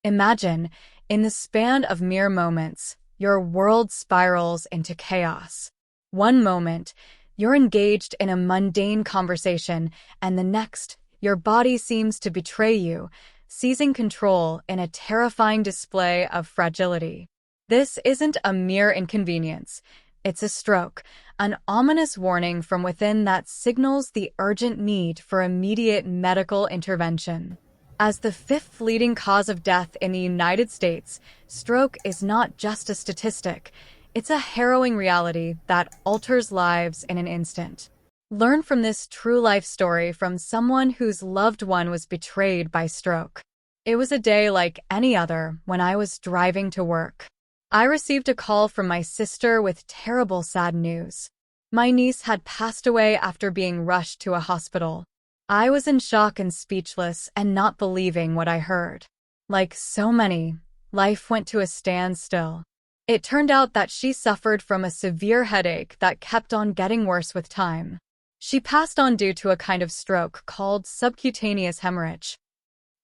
Imagine, in the span of mere moments, your world spirals into chaos. One moment, you're engaged in a mundane conversation, and the next, your body seems to betray you, seizing control in a terrifying display of fragility. This isn't a mere inconvenience. It's a stroke, an ominous warning from within that signals the urgent need for immediate medical intervention. As the fifth leading cause of death in the United States, stroke is not just a statistic. It's a harrowing reality that alters lives in an instant. Learn from this true-life story from someone whose loved one was betrayed by stroke. It was a day like any other when I was driving to work. I received a call from my sister with terrible sad news. My niece had passed away after being rushed to a hospital. I was in shock and speechless and not believing what I heard. Like so many, life went to a standstill. It turned out that she suffered from a severe headache that kept on getting worse with time. She passed on due to a kind of stroke called subcutaneous hemorrhage.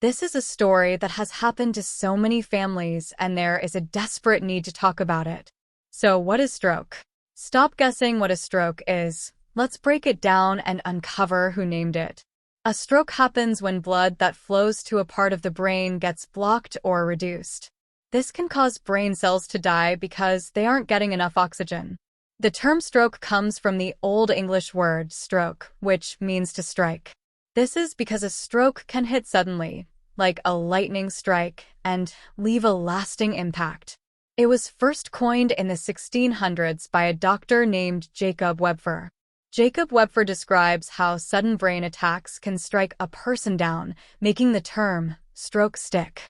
This is a story that has happened to so many families, and there is a desperate need to talk about it. So, what is stroke? Stop guessing what a stroke is. Let's break it down and uncover who named it. A stroke happens when blood that flows to a part of the brain gets blocked or reduced. This can cause brain cells to die because they aren't getting enough oxygen. The term stroke comes from the Old English word stroke, which means to strike. This is because a stroke can hit suddenly, like a lightning strike, and leave a lasting impact. It was first coined in the 1600s by a doctor named Jacob Webfer. Jacob Webfer describes how sudden brain attacks can strike a person down, making the term stroke stick.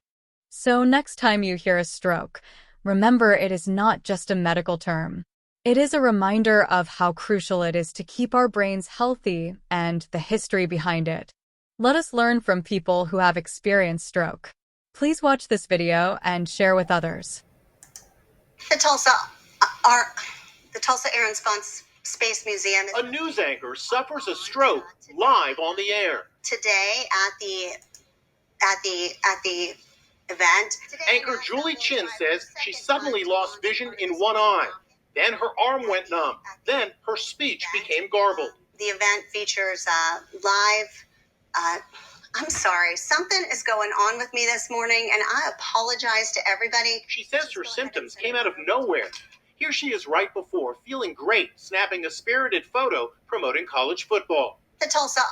So next time you hear a stroke, remember it is not just a medical term. It is a reminder of how crucial it is to keep our brains healthy and the history behind it. Let us learn from people who have experienced stroke. Please watch this video and share with others. The Tulsa, our, the Tulsa Air and Space Museum. A news anchor suffers a stroke live on the air. Today at the event. Anchor Julie Chin says she suddenly lost vision in one eye. Then her arm went numb. Then her speech became garbled. The event features live. I'm sorry, something is going on with me this morning, and I apologize to everybody. She says her symptoms came out of nowhere. Here she is right before, feeling great, snapping a spirited photo promoting college football. The Tulsa,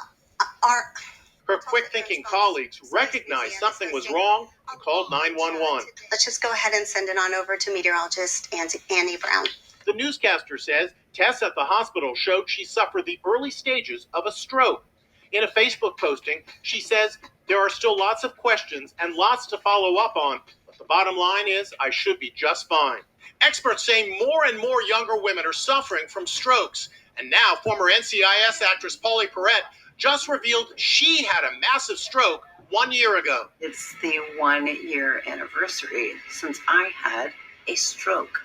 Her quick-thinking colleagues recognized something was wrong and called 911. Let's just go ahead and send it on over to meteorologist Andy Brown. The newscaster says tests at the hospital showed she suffered the early stages of a stroke. In a Facebook posting, she says, "There are still lots of questions and lots to follow up on, but the bottom line is I should be just fine." Experts say more and more younger women are suffering from strokes. And now former NCIS actress Paulie Perrette just revealed she had a massive stroke 1 year ago. It's the 1 year anniversary since I had a stroke,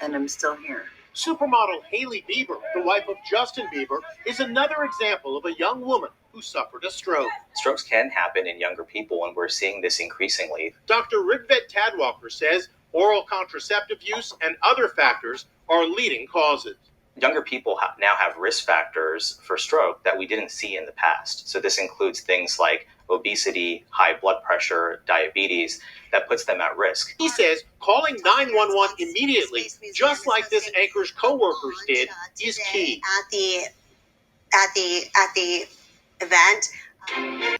and I'm still here. Supermodel Hailey Bieber, the wife of Justin Bieber, is another example of a young woman who suffered a stroke. Strokes can happen in younger people, and we're seeing this increasingly. Dr. Rigvet Tadwalker says oral contraceptive use and other factors are leading causes. Younger people now have risk factors for stroke that we didn't see in the past. So this includes things like obesity, high blood pressure, diabetes, that puts them at risk. He says calling 911 immediately, just like this anchor's co-workers did, is key. At the event.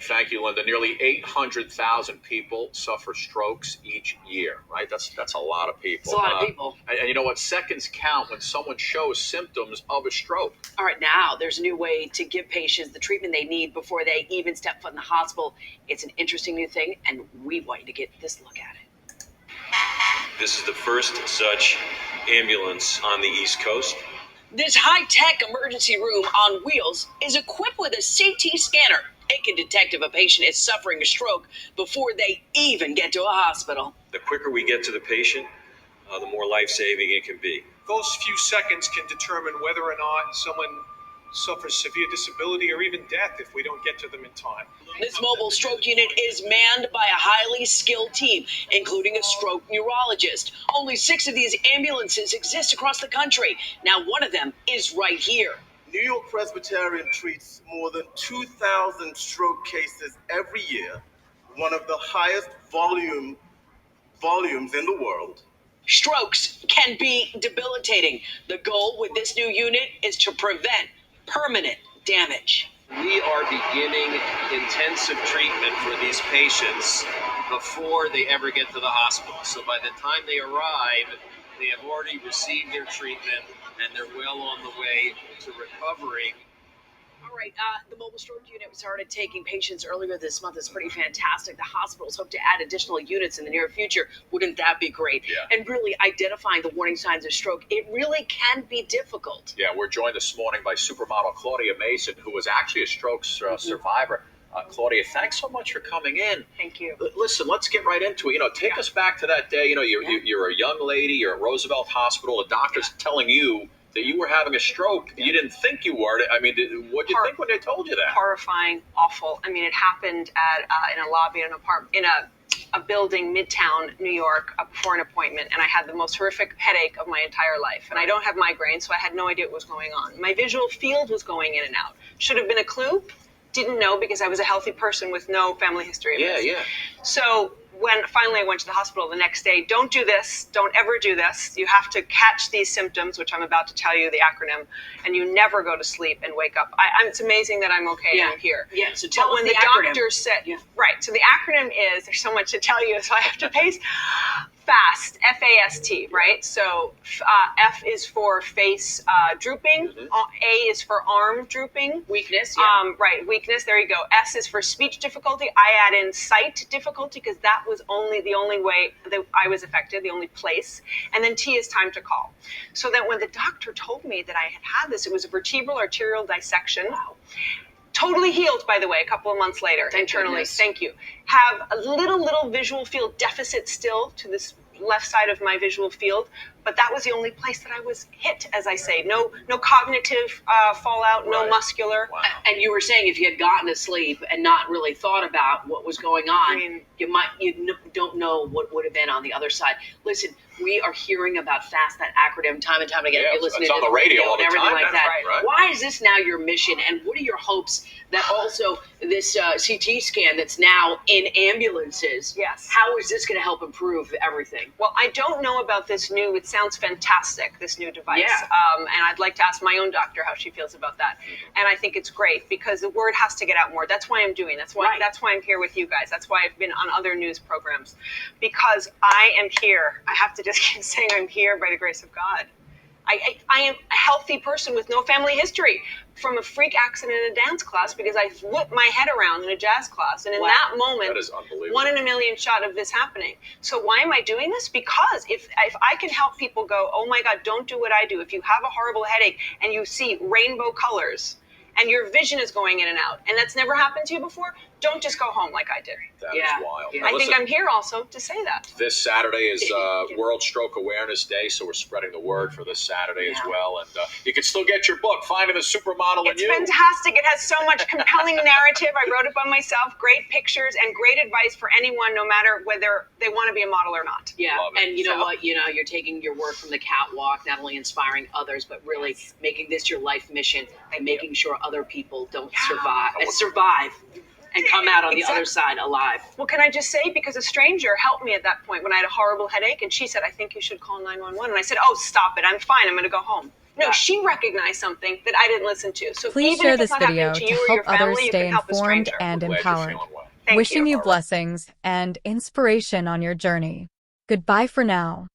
Thank you, Linda. Nearly 800,000 people suffer strokes each year, right? That's a lot of people. It's a lot of people. And you know what? Seconds count when someone shows symptoms of a stroke. All right, now there's a new way to give patients the treatment they need before they even step foot in the hospital. It's an interesting new thing, and we want you to get this look at it. This is the first such ambulance on the East Coast. This high-tech emergency room on wheels is equipped with a CT scanner. It can detect if a patient is suffering a stroke before they even get to a hospital. The quicker we get to the patient, the more life-saving it can be. Those few seconds can determine whether or not someone suffer severe disability or even death if we don't get to them in time. This mobile stroke unit is manned by a highly skilled team, including a stroke neurologist. Only 6 of these ambulances exist across the country. Now one of them is right here. New York Presbyterian treats more than 2,000 stroke cases every year, one of the highest volumes in the world. Strokes can be debilitating. The goal with this new unit is to prevent permanent damage. We are beginning intensive treatment for these patients before they ever get to the hospital. So by the time they arrive, they have already received their treatment and they're well on the way to recovering. All right, the mobile stroke unit started taking patients earlier this month. It's pretty fantastic. The hospitals hope to add additional units in the near future. Wouldn't that be great? Yeah. And really identifying the warning signs of stroke, it really can be difficult. Yeah, we're joined this morning by supermodel Claudia Mason, who was actually a stroke survivor. Claudia, thanks so much for coming in. Thank you. Listen, let's get right into it. Take us back to that day. You're a young lady. You're at Roosevelt Hospital. A doctor's telling you that you were having a stroke. You didn't think you were. I mean, what did you think when they told you that? Horrifying, awful. I mean, it happened at in a lobby in an apartment in a building midtown New York before an appointment, and I had the most horrific headache of my entire life. And I don't have migraines, so I had no idea what was going on. My visual field was going in and out. Should have been a clue. Didn't know because I was a healthy person with no family history of this. Yeah. So when finally I went to the hospital the next day, don't do this, don't ever do this. You have to catch these symptoms, which I'm about to tell you the acronym, and you never go to sleep and wake up. It's amazing that I'm okay and I'm here. Yeah, so tell but us when the acronym. doctor said, right, so the acronym is, there's so much to tell you, so I have to pace. FAST, F-A-S-T, right? So F is for face drooping. A is for arm drooping. Weakness, right, weakness, there you go. S is for speech difficulty. I add in sight difficulty because that was the only way that I was affected, the only place. And then T is time to call. So that when the doctor told me that I had this, it was a vertebral arterial dissection. Wow. Totally healed, by the way, a couple of months later, internally. Goodness. Thank you. Have a little visual field deficit still to this left side of my visual field, but that was the only place that I was hit, as I say. No cognitive fallout, no muscular. Wow. And you were saying if you had gotten to sleep and not really thought about what was going on, you don't know what would have been on the other side. Listen, we are hearing about FAST, that acronym, time and time again. Yeah, You're listening it's on to the radio all and the everything time like now, that. right? Why is this now your mission? And what are your hopes that also this CT scan that's now in ambulances? Yes. How is this going to help improve everything? Well, I don't know about this it sounds fantastic, this new device. Yeah. And I'd like to ask my own doctor how she feels about that. And I think it's great because the word has to get out more. That's why I'm doing. That's why I'm here with you guys. That's why I've been on other news programs. Because I am here. I have to just keep saying I'm here by the grace of God. I am a healthy person with no family history from a freak accident in a dance class because I whipped my head around in a jazz class. And in that moment, that is unbelievable. 1 in a million shot of this happening. So why am I doing this? Because if I can help people go, oh my God, don't do what I do. If you have a horrible headache and you see rainbow colors and your vision is going in and out, and that's never happened to you before, don't just go home like I did. That is wild. Yeah. Now, I think I'm here also to say that. This Saturday is World Stroke Awareness Day, so we're spreading the word for this Saturday as well. And you can still get your book, Finding the Supermodel in It's You. fantastic. It has so much compelling narrative. I wrote it by myself, great pictures, and great advice for anyone, no matter whether they want to be a model or not. Yeah, Love it. and you know what? You're taking your work from the catwalk, not only inspiring others, but really making this your life mission and making sure other people don't survive and come out on the other side alive. Well, can I just say, because a stranger helped me at that point when I had a horrible headache, and she said, I think you should call 911. And I said, oh, stop it. I'm fine. I'm going to go home. No, she recognized something that I didn't listen to. So Please even share if it's this not video happening to you or help your family, others you stay can help a informed stranger. and Glad you're empowered. feeling well. Thank Wishing you you. blessings and inspiration on your journey. Goodbye for now.